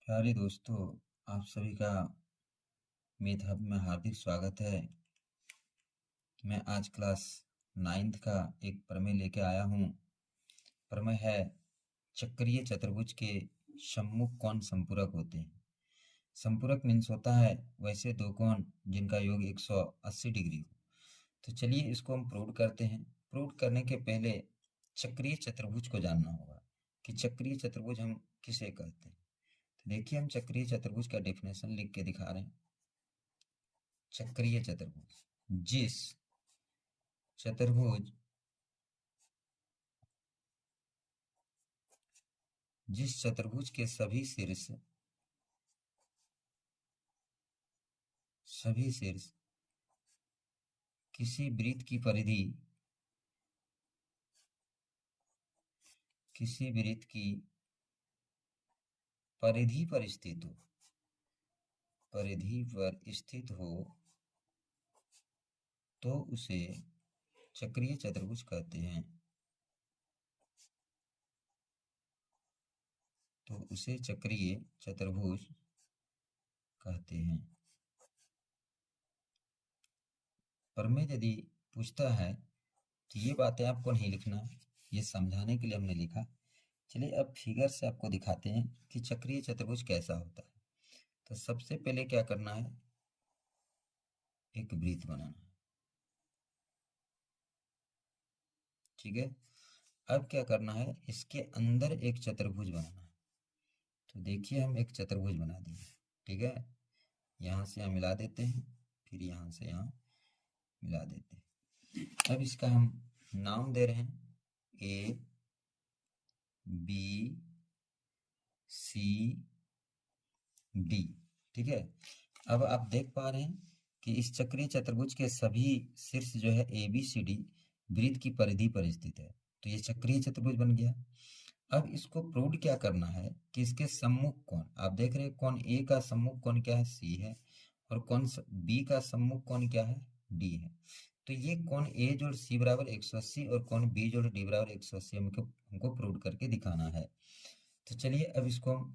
प्यारे दोस्तों, आप सभी का मेरे हब में हार्दिक स्वागत है। मैं आज क्लास 9th का एक प्रमेय लेके आया हूँ। प्रमेय है चक्रीय चतुर्भुज के सम्मुख कोण संपूरक होते हैं। संपूरक मीन्स होता है वैसे दो कोण जिनका योग 180 डिग्री हो। तो चलिए इसको हम प्रूव करते हैं। प्रूव करने के पहले चक्रीय चतुर्भुज को जानना होगा कि चक्रीय चतुर्भुज हम किसे कहते हैं। तो देखिए, हम चक्रीय चतुर्भुज का डेफिनेशन लिख के दिखा रहे हैं। चक्रीय चतुर्भुज चतुर्भुज जिस चतुर्भुज के सभी शीर्ष किसी वृत्त की परिधि पर स्थित हो तो उसे चक्रीय चतुर्भुज कहते हैं। प्रमेय यदि पूछता है तो ये बातें आपको नहीं लिखना है, ये समझाने के लिए हमने लिखा। चलिए अब फिगर से आपको दिखाते हैं कि चक्रीय चतुर्भुज कैसा होता है। तो सबसे पहले क्या करना है, एक वृत्त बनाना है। ठीक है, अब क्या करना है, इसके अंदर एक चतुर्भुज बनाना है। तो देखिए, हम एक चतुर्भुज बना दिए। ठीक है, यहाँ से यहाँ मिला देते हैं, फिर यहाँ से यहाँ मिला देते हैं। अब इसका हम नाम दे रहे हैं ए बी सी डी। ठीक है, अब आप देख पा रहे हैं कि इस चक्रीय चतुर्भुज के सभी शीर्ष जो है ए बी सी डी वृत्त की परिधि पर स्थित है। तो ये चक्रीय चतुर्भुज बन गया। अब इसको प्रूव क्या करना है कि इसके सम्मुख कोण, आप देख रहे हैं कोण ए का सम्मुख कोण क्या है, सी है, और कोण बी का सम्मुख कोण क्या है, डी है। तो ये कोण ए जोड़ सी बराबर 180 और कोण बी जोड़ डी बराबर 180 हमको प्रूव करके दिखाना है। तो चलिए अब इसको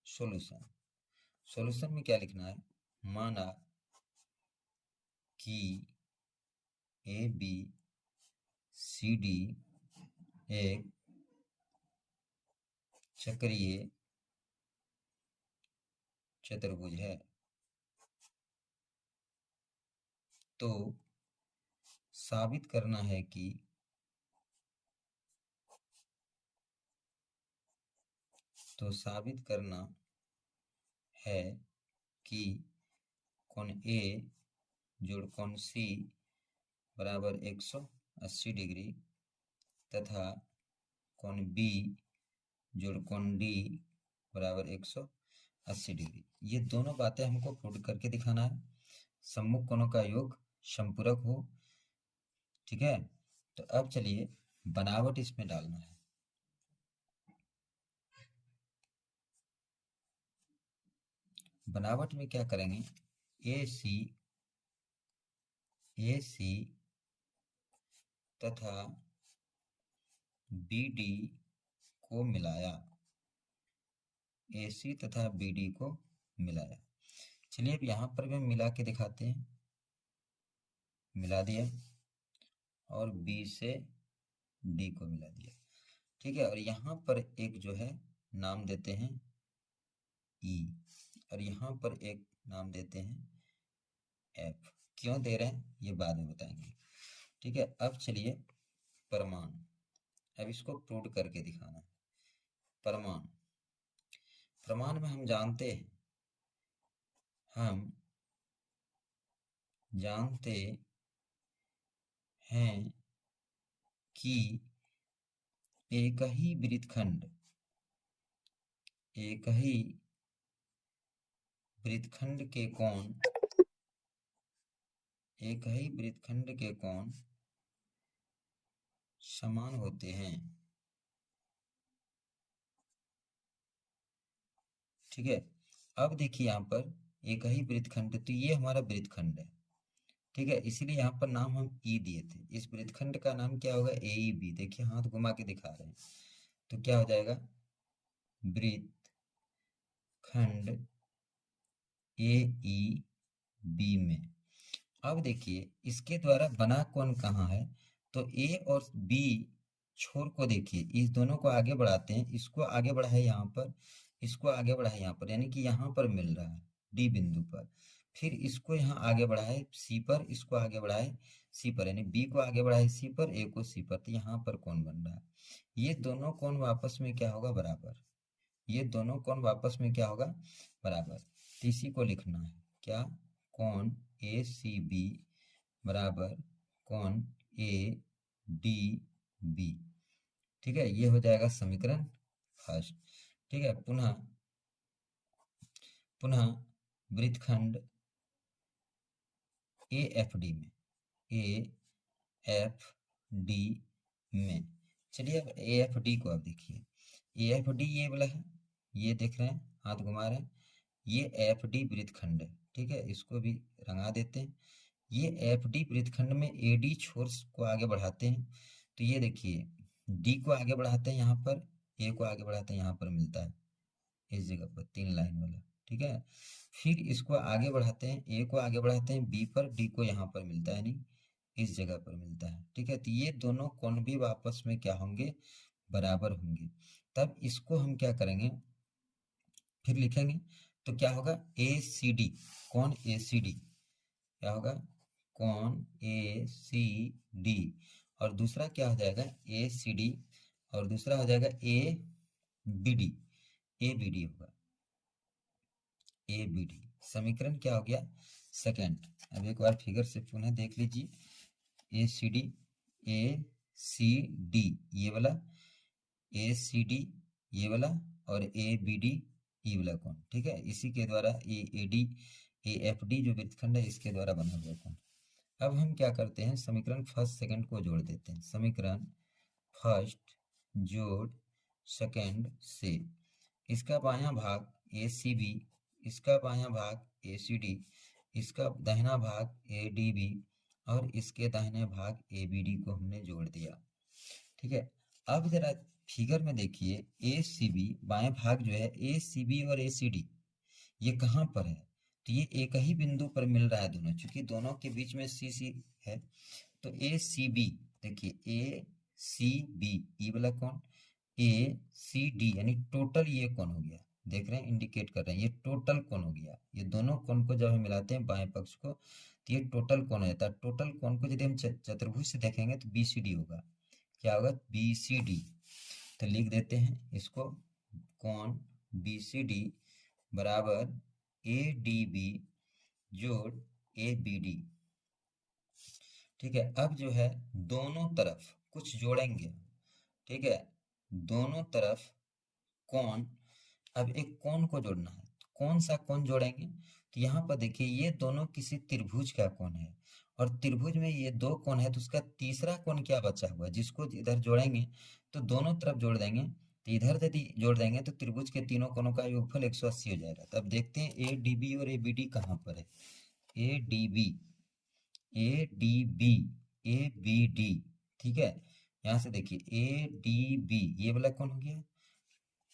सॉल्यूशन में क्या लिखना है, माना कि ए बी सी डी एक चक्रीय चतुर्भुज है, तो साबित करना है कि कोण ए जोड़ कोण सी बराबर 180 डिग्री तथा कोण बी जोड़ कोण डी बराबर 180 डिग्री। ये दोनों बातें हमको प्रूव करके दिखाना है। सम्मुख कोणों का योग संपूरक हो। ठीक है, तो अब चलिए बनावट इसमें डालना है। बनावट में क्या करेंगे, ए सी तथा बी डी को मिलाया, AC तथा BD को मिलाया। चलिए अब यहाँ पर भी हम मिला के दिखाते हैं। मिला दिया और B से D को मिला दिया। ठीक है, और यहाँ पर एक जो है नाम देते हैं E, और यहाँ पर एक नाम देते हैं F। क्यों दे रहे हैं ये बाद में बताएंगे। ठीक है, अब चलिए प्रमाण, अब इसको प्रूव करके दिखाना है। प्रमाण में हम जानते हैं कि एक ही वृत्तखंड के कोण समान होते हैं। ठीक है, अब देखिए यहाँ पर एक ही वृत्तखंड, तो ये हमारा वृत्तखंड है। ठीक है, इसीलिए यहाँ पर नाम हम ई दिए थे। इस वृत्तखंड का नाम क्या होगा, ए ई बी। देखिए हाथ घुमा के दिखा रहे हैं, तो क्या हो जाएगा, वृत्त खंड ए ई बी में। अब देखिए इसके द्वारा बना कौन कहाँ है, तो ए और बी छोर को देखिए, इस दोनों को आगे बढ़ाते हैं, इसको आगे बढ़ाए यहाँ पर, इसको आगे बढ़ाए यहाँ पर, यानी कि यहाँ पर मिल रहा है डी बिंदु पर। फिर इसको यहाँ आगे बढ़ाए सी पर, इसको आगे बढ़ाए सी पर, यानी बी को आगे बढ़ाए सी पर, ए को सी पर, तो यहाँ पर कौन बन रहा है। ये दोनों कौन आपस में क्या होगा, बराबर। ये दोनों कौन आपस में क्या होगा, बराबर। तो इसी को लिखना है क्या, कौन ए सी बी बराबर कौन ए डी बी। ठीक है, ये हो जाएगा समीकरण फर्स्ट। ठीक है, पुनः पुनः वृत्तखंड ए एफ डी में, ए एफ डी में, चलिए अब ए एफ डी को अब देखिए, ए एफ डी ये वाला है, ये देख रहे हैं हाथ घुमा रहे हैं, ये एफ डी वृत्तखंड है। ठीक है, इसको भी रंगा देते हैं। ये एफ डी वृत्तखंड में ए डी छोर को आगे बढ़ाते हैं, तो ये देखिए डी को आगे बढ़ाते हैं यहाँ पर, ए को आगे बढ़ाते हैं यहाँ पर, मिलता है इस जगह पर 3 लाइन वाला। ठीक है, फिर इसको आगे बढ़ाते हैं, ए को आगे बढ़ाते हैं बी पर, डी को यहाँ पर मिलता है, नहीं इस जगह पर मिलता है। ठीक है, तो ये दोनों कोण भी आपस में क्या होंगे, बराबर होंगे। तब इसको हम क्या करेंगे, फिर लिखेंगे, तो क्या होगा ए सी डी, कौन ए सी डी क्या होगा, कौन ए सी डी, और दूसरा क्या हो जाएगा ए सी डी, और दूसरा हो जाएगा A B D, A B D होगा, ए बी डी। समीकरण क्या हो गया, सेकंड। अब एक बार फिगर से पुनः देख लीजिए, ए सी डी, ए सी डी ये वाला, ए सी डी ये वाला, और ए बी डी ये वाला कोण। ठीक है, इसी के द्वारा A D A F D जो वृत्तखंड है इसके द्वारा बना हुआ कोण। अब हम क्या करते हैं, समीकरण फर्स्ट सेकंड को जोड़ देते हैं। समीकरण फर्स्ट जोड़ सेकंड से, इसका बायां भाग ए सी बी, इसका बायां भाग ए सी डी, इसका दाहिना भाग ए डी बी, और इसके दाहिने भाग ए बी डी को हमने जोड़ दिया। ठीक है, अब जरा फिगर में देखिए, ए सी बी बाएं भाग जो है, ए सी बी और ए सी डी ये कहाँ पर है, तो ये एक ही बिंदु पर मिल रहा है दोनों, क्योंकि दोनों के बीच में सी सी है। तो ए सी बी देखिए, ए सी बी ये वाला कौन, ए सी डी यानी टोटल ये कौन हो गया, देख रहे हैं इंडिकेट कर रहे हैं, ये टोटल कौन हो गया। ये दोनों कौन को जब हम मिलाते हैं बाएं पक्ष को, तो ये टोटल कौन हो जाता है। टोटल कौन को यदि हम चतुर्भुज से देखेंगे तो बी सी डी होगा, क्या होगा बी सी डी। तो लिख देते हैं इसको, कौन बी सी डी बराबर ए डी बी जोड़ ए बी डी। ठीक है, अब जो है दोनों तरफ कुछ जोड़ेंगे। ठीक है, दोनों तरफ कौन, अब एक कोण को जोड़ना है, तो कौन सा कोण जोड़ेंगे, तो यहाँ पर देखिए ये दोनों किसी त्रिभुज का कोण है, और त्रिभुज में ये दो कोण है, तो उसका तीसरा कोण क्या बचा हुआ है, जिसको इधर जोड़ेंगे तो दोनों तरफ जोड़ देंगे, तो इधर यदि जोड़ देंगे तो त्रिभुज के तीनों कोणों का योगफल 180 हो जाएगा। तब देखते हैं ए डी बी और ए बी डी कहाँ पर है, A D B, A D B, A B D. ठीक है, यहाँ से देखिए ए डी बी ये वाला कौन हो गया,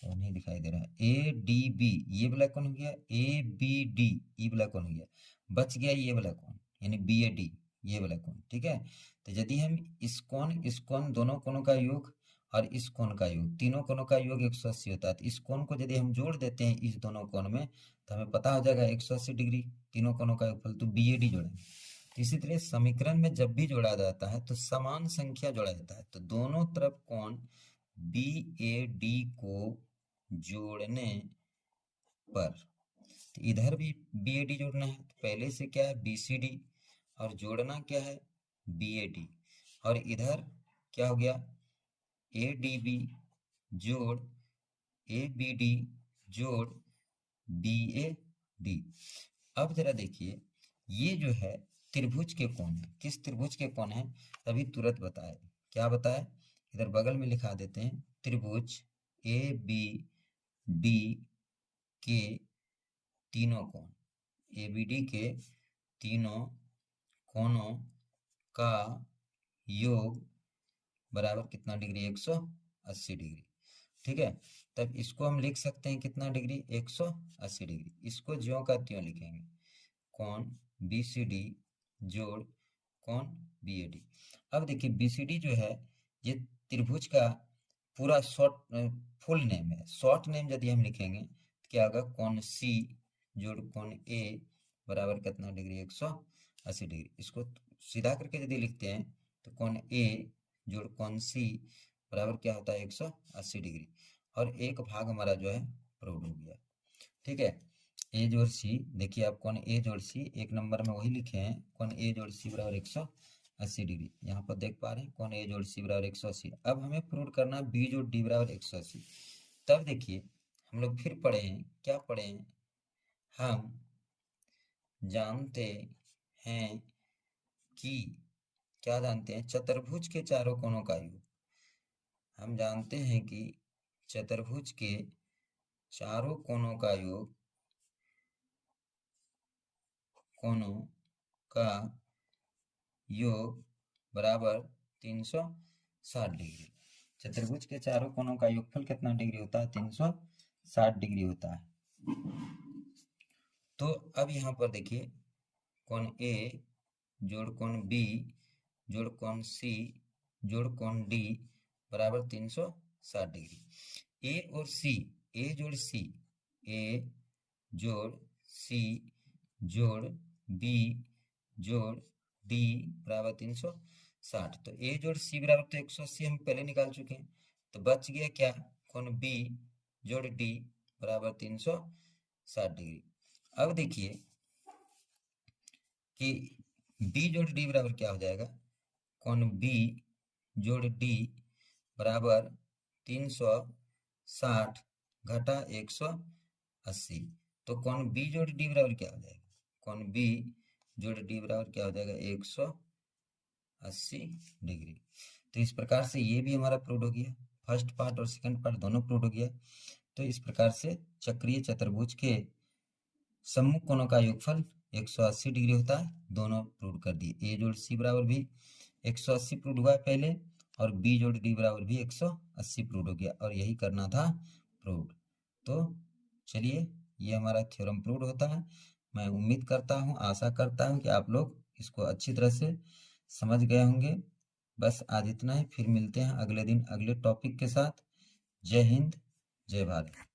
और नहीं दिखाई दे रहा है, ए डी बी ये वाला कौन हो गया, ए बी डी ये वाला कौन हो गया, बच गया ये वाला कौन, यानी बी ए डी ये वाला कौन। ठीक है, तो यदि हम इस कोण दोनों कोणों का योग और इस कोण का योग, तीनों कोणों का योग 180 होता है, तो इस कोण को यदि हम जोड़ देते हैं इस दोनों कोण में, तो हमें पता हो जाएगा 180 डिग्री तीनों कोणों का योगफल, तो बी ए डी जोड़ेंगे। तो इसी तरह समीकरण में जब भी जोड़ा जाता है तो समान संख्या जोड़ा जाता है, तो दोनों तरफ कोण बी ए डी को जोड़ने पर, तो इधर भी बी ए डी जोड़ना है, तो पहले से क्या है बी सी डी, और जोड़ना क्या है बी ए डी, और इधर क्या हो गया ए डी बी जोड़ ए बी डी जोड़ बी ए डी। अब जरा देखिए ये जो है त्रिभुज के कोण है, किस त्रिभुज के कोण है, अभी तुरंत बताए, क्या बताए, इधर बगल में लिखा देते हैं, त्रिभुज ए बी डी के तीनों कोण, ए बी डी के तीनों कोणों का योग बराबर कितना डिग्री, 180 डिग्री। ठीक है। तब इसको हम लिख सकते हैं कितना डिग्री, 180 डिग्री। इसको ज्यों का त्यों लिखेंगे, कोण BCD जोड़ कोण BAD। अब देखिए BCD जो है ये त्रिभुज का पूरा शॉर्ट फुल नेम है। शॉर्ट नेम यदि हम लिखेंगे तो क्या होगा, कोण C जोड़ कोण A बराबर कितना डिग्री, 180 डिग्री। इसको सीधा करके यदि लिखते हैं तो कोण A जोड़ कोण C बराबर क्या होता है, 180 डिग्री। और एक भाग हमारा जो है प्रूव हो गया। ठीक है, A जोड़ C, देखिए आप कोण A जोड़ C एक नंबर में वही लिखे हैं, कोण A जोड़ C बराबर 180 डिग्री। यहाँ पर देख पा रहे हैं कोण A जोड़ C बराबर 180। अब हमें प्रूव करना है B जोड़ D बराबर 180। तब देखिए हम लोग फिर पढ़े हैं, क्या पढ़े हैं, हम जानते हैं कि, क्या जानते हैं, चतुर्भुज के चारों कोणों का योग। हम जानते हैं कि चतुर्भुज के चारों कोणों का योग, कोणों का योग बराबर 360 डिग्री। चतुर्भुज के चारों कोणों का योगफल कितना डिग्री होता है, 360 डिग्री होता है। तो अब यहाँ पर देखिए कोण A जोड़ कोण B जोड़ कोण C जोड़ कोण D बराबर 360 डिग्री। A और C, A जोड़ C, A जोड़ C जोड़ B जोड़ D बराबर 360। तो A जोड़ C बराबर तो 180 हम पहले निकाल चुके हैं, तो बच गया क्या, कोण B जोड़ D बराबर 360 डिग्री। अब देखिए कि B जोड़ D बराबर क्या हो जाएगा, कोण B जोड़ D बराबर 360 घटा 180। तो कोण B जोड़ D बराबर क्या हो जाएगा, कोण B जोड़ D बराबर क्या हो जाएगा, 180 डिग्री। तो इस प्रकार से ये भी हमारा प्रूव हो गया, फर्स्ट पार्ट और सेकंड पार्ट दोनों प्रूव हो गया। तो इस प्रकार से चक्रीय चतुर्भुज के सम्मुख कोणों का योगफल 180 डिग्री होता है, दोनों प्रूव कर दिए। A जोड़ C बराबर भी 180 प्रूव हुआ है पहले, और B जोड़ D बराबर भी 180 प्रूव हो गया, और यही करना था प्रूव। तो चलिए ये हमारा थ्योरम प्रूव होता है। मैं उम्मीद करता हूँ, आशा करता हूँ कि आप लोग इसको अच्छी तरह से समझ गए होंगे। बस आज इतना ही, फिर मिलते हैं अगले दिन अगले टॉपिक के साथ। जय हिंद, जय भारत।